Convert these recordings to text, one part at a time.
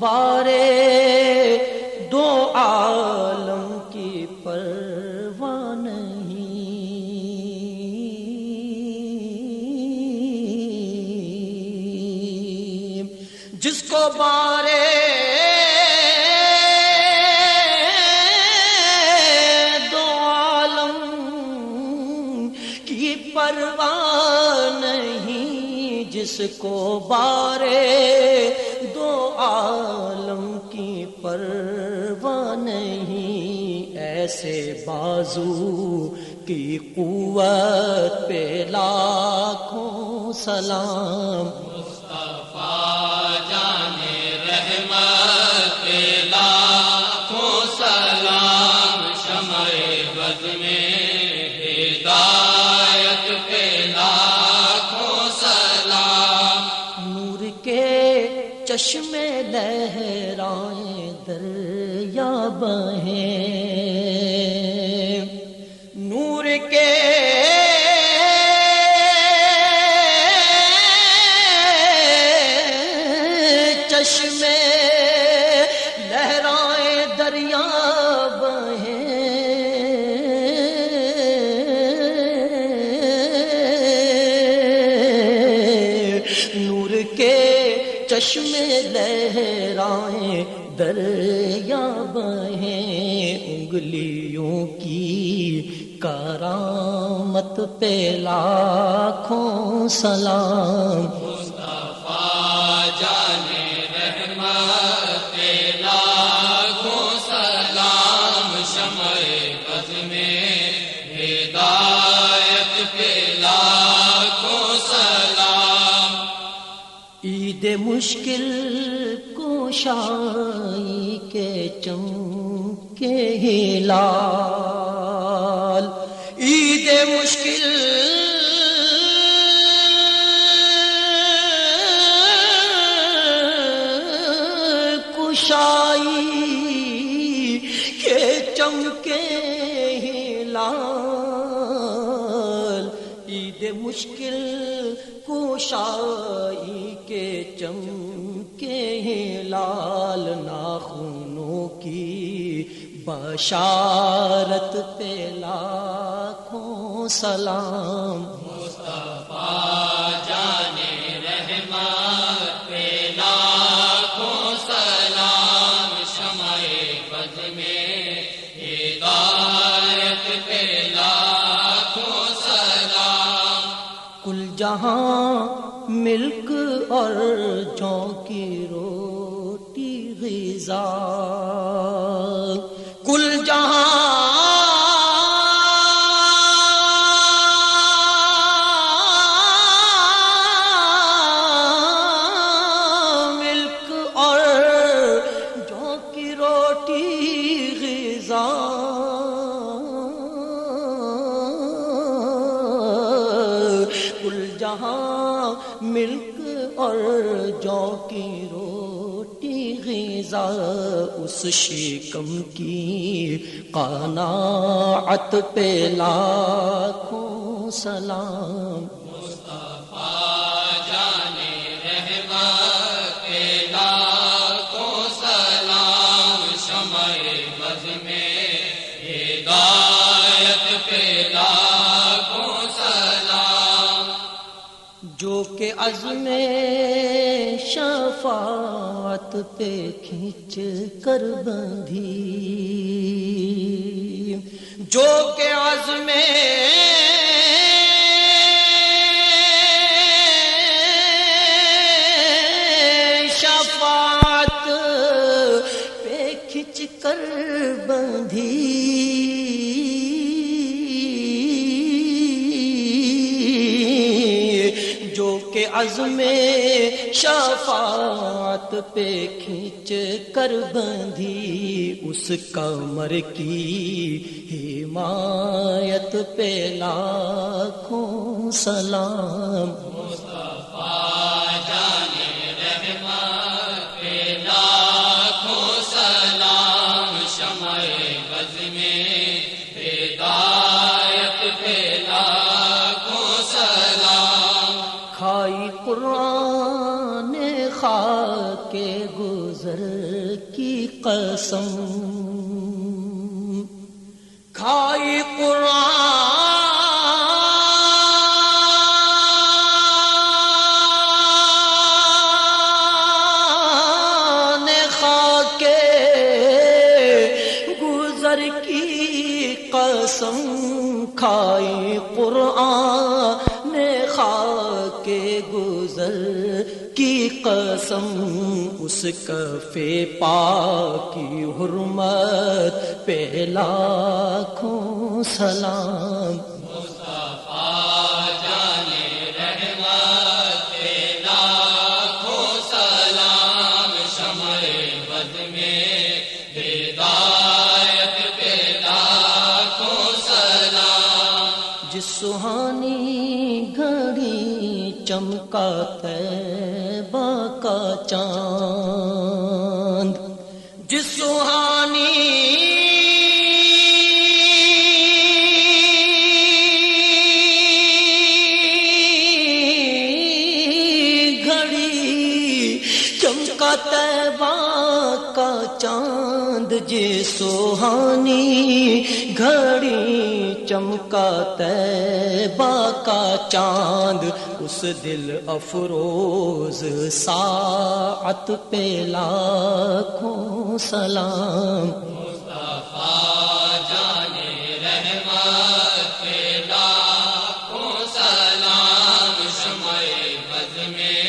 بارے دو عالم کی پرواہ نہیں، جس کو بارے دو عالم کی پرواہ نہیں، جس کو بارے دو عالم کی پرواہ نہیں، ایسے بازو کی قوت پہ لاکھوں سلام، مصطفیٰ جان رحمت پہ لاکھوں سلام، شمع بز میں ہدایت پہ لاکھوں سلام، نور کے چشمے لہرائیں دریا بہیں، نور کے چشمے لہرائیں دریا بہیں، نور کے چشمے لہرائیں دریا بہیں، انگلیوں کی کرامت پہ لاکھوں سلام، مصطفیٰ جان رحمت پہ لاکھوں سلام، شمع بز میں ہدایت پہ لاکھوں سلام، عید مشکل کوشائی کے چمکے ہلال، عید مشکل کوشائی کے چمکے ہلال، عید مشکل کوشائی کے چمکے ہلال، ناخنوں کی بشارت پہ لاکھوں سلام، مصطفیٰ جان رحمت پہ لاکھوں سلام، شمع بز میں ہدایت پہ لاکھوں سلام، کل جہاں ملک اور جوں کی روٹی غذا، کل جہاں ملک اور جوں کی روٹی غذا، کل جہاں ملک اور جو کی روٹی غذا، اس شکم کی قناعت پہ لاکھوں سلام، مصطفیٰ جان رحمت پہ لاکھوں سلام، شمع بز میں ہدایت پہ لاکھوں سلام، جو کہ عزم شفاعت پہ کھینچ کر بندھی، جو کہ عزم شفاعت پہ کھینچ کر بندھی، جو کہ عزم شفاعت پہ کھینچ کر بندھی، اس کمر کی حمایت پہ لاکھوں سلام، مصطفیٰ جان رحمت پہ لاکھوں سلام، شمع بز میں ہدایت پہ لاکھوں سلام، کھائی قرآن خاک گزر کی قسم کھائی قرآن خاک گزر کی قسم کھائی قرآن خاک گزر کی قسم اس کف پاک کی حرمت پہ لاکھوں سلام مصطفیٰ جان رحمت پہ لاکھوں سلام شمع بد میں ہدایت پہ لاکھوں سلام جس سہانی گھڑی چمکا طیبہ کا چاند جس سہانی گھڑی چمکا طیبہ کا چاند جس سہانی گھڑی چمکا طیبہ کا چاند اس دل افروز ساعت پہ لاکھوں سلام مصطفیٰ جان رحمت پہ لاکھوں سلام شمع بد میں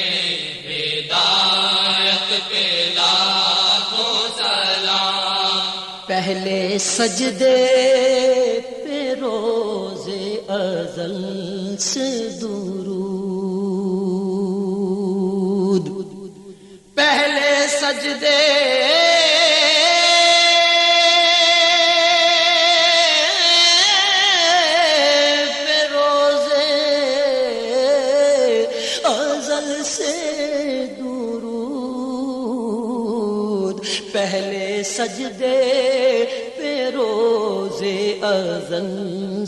ہدایت پہ لاکھوں سلام پہلے سجدے پہ روز ازل سے درود پہلے سجدے پہ روز ازل سے درود پہلے سجدے پہ روز ازل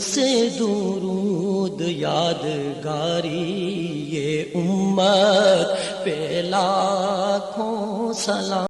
سے درود یادگاری یہ امت پہ لاکھوں سلام